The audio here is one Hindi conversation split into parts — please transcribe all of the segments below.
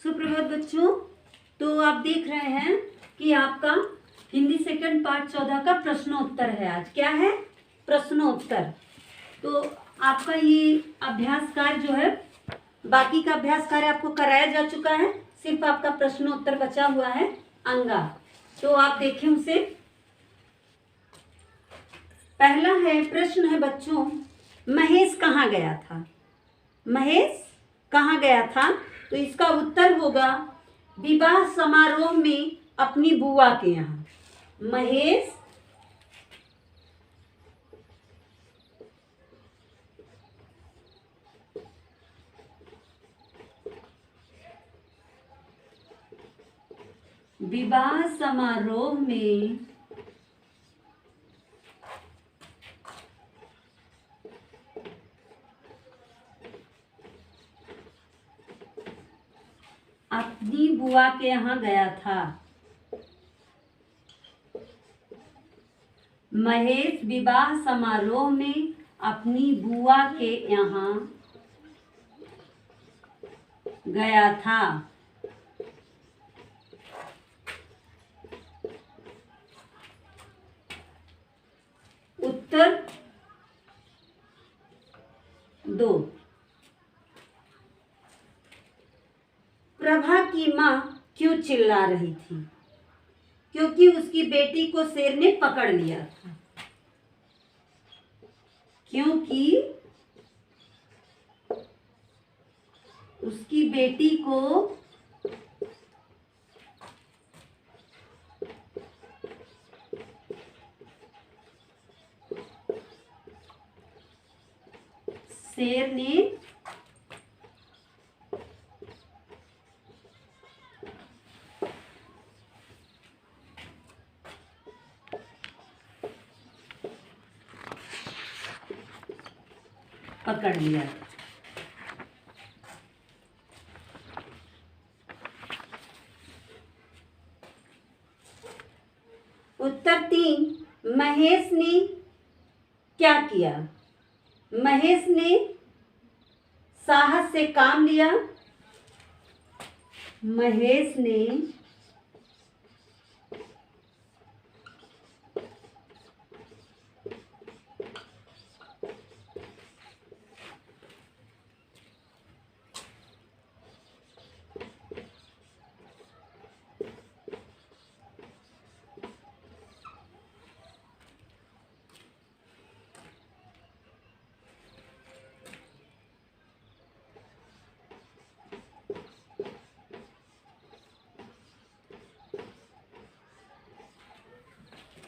सुप्रभात बच्चों। तो आप देख रहे हैं कि आपका हिंदी सेकंड पार्ट 14 का प्रश्नोत्तर है। आज क्या है? प्रश्नोत्तर। तो आपका ये अभ्यास कार्य जो है, बाकी का अभ्यास कार्य आपको कराया जा चुका है, सिर्फ आपका प्रश्नोत्तर बचा हुआ है अंगा। तो आप देखें उसे। पहला है प्रश्न है बच्चों, महेश कहाँ गया था? महेश कहाँ गया था? तो इसका उत्तर होगा विवाह समारोह में अपनी बुआ के यहाँ। महेश विवाह समारोह में अपनी बुआ के यहाँ गया था। महेश विवाह समारोह में अपनी बुआ के यहाँ गया था। उत्तर 2। प्रभा की माँ क्यों चिल्ला रही थी? क्योंकि उसकी बेटी को शेर ने पकड़ लिया था। क्योंकि उसकी बेटी को शेर ने पकड़ लिया। उत्तर 3। महेश ने क्या किया? महेश ने साहस से काम लिया। महेश ने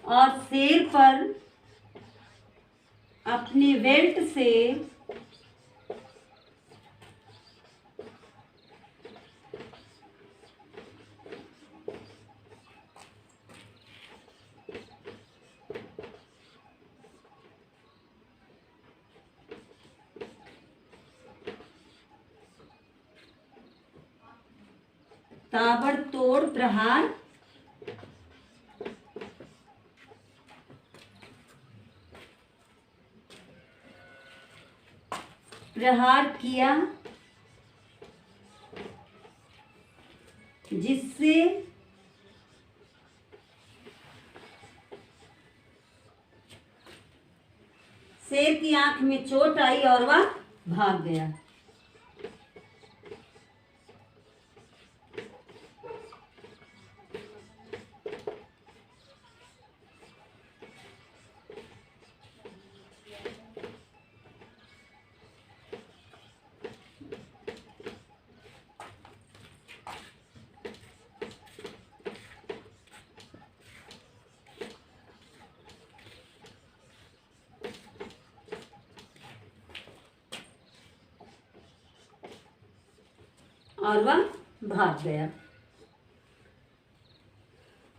और शेर पर अपने बेल्ट से ताबड़तोड़ प्रहार किया, जिससे शेर की आंख में चोट आई और वह भाग गया। और वह भाग गया।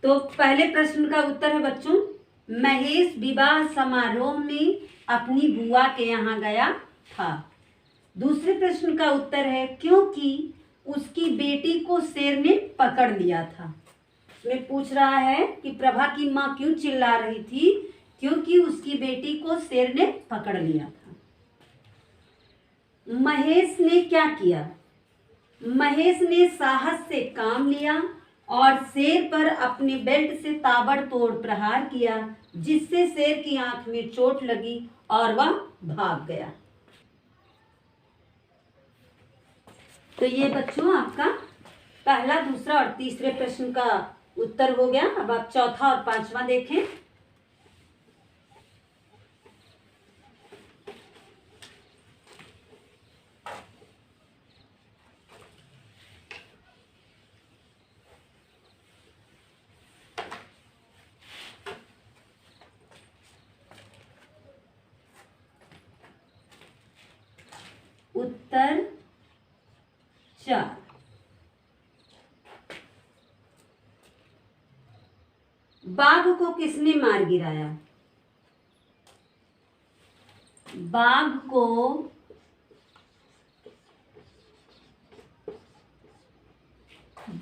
तो पहले प्रश्न का उत्तर है बच्चों, महेश विवाह समारोह में अपनी बुआ के यहाँ गया था। दूसरे प्रश्न का उत्तर है क्योंकि उसकी बेटी को शेर ने पकड़ लिया था। इसमें पूछ रहा है कि प्रभा की माँ क्यों चिल्ला रही थी? क्योंकि उसकी बेटी को शेर ने पकड़ लिया था। महेश ने क्या किया? महेश ने साहस से काम लिया और शेर पर अपने बेल्ट से ताबड़तोड़ प्रहार किया, जिससे शेर की आंख में चोट लगी और वह भाग गया। तो ये बच्चों आपका पहला, दूसरा और तीसरे प्रश्न का उत्तर हो गया। अब आप चौथा और पांचवा देखें। उत्तर 4। बाघ को किसने मार गिराया? बाघ को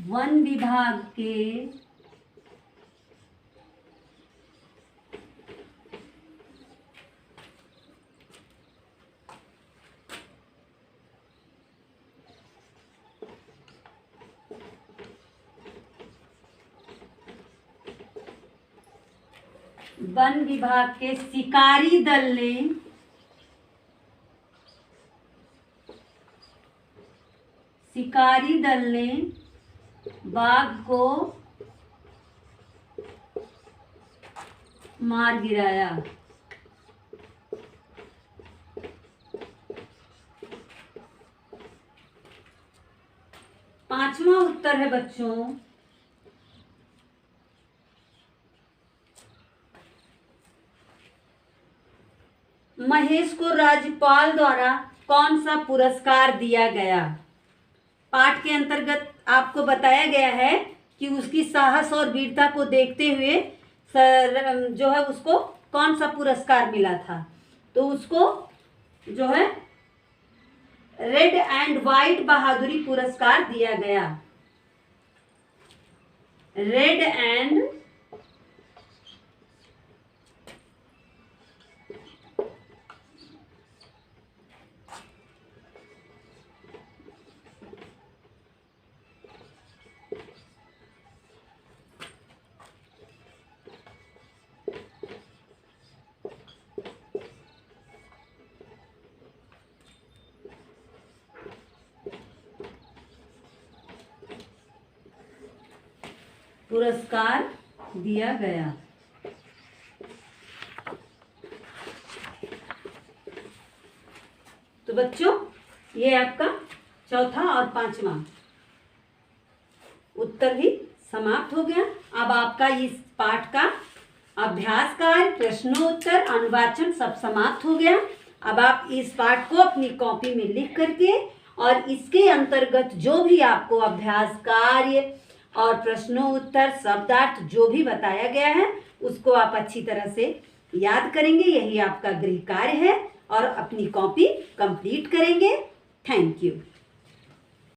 वन विभाग के शिकारी दल ने बाघ को मार गिराया। पांचवा उत्तर है बच्चों, महेश को राज्यपाल द्वारा कौन सा पुरस्कार दिया गया? पाठ के अंतर्गत आपको बताया गया है कि उसकी साहस और वीरता को देखते हुए जो है उसको कौन सा पुरस्कार मिला था। तो उसको जो है रेड एंड व्हाइट बहादुरी पुरस्कार दिया गया। रेड एंड पुरस्कार दिया गया। तो बच्चों ये आपका चौथा और पांचवा उत्तर भी समाप्त हो गया। अब आपका इस पाठ का अभ्यास कार्य, प्रश्नोत्तर, अनुवाचन सब समाप्त हो गया। अब आप इस पाठ को अपनी कॉपी में लिख करके और इसके अंतर्गत जो भी आपको अभ्यास कार्य और प्रश्नोत्तर, शब्दार्थ जो भी बताया गया है उसको आप अच्छी तरह से याद करेंगे। यही आपका गृह कार्य है और अपनी कॉपी कंप्लीट करेंगे। Thank you.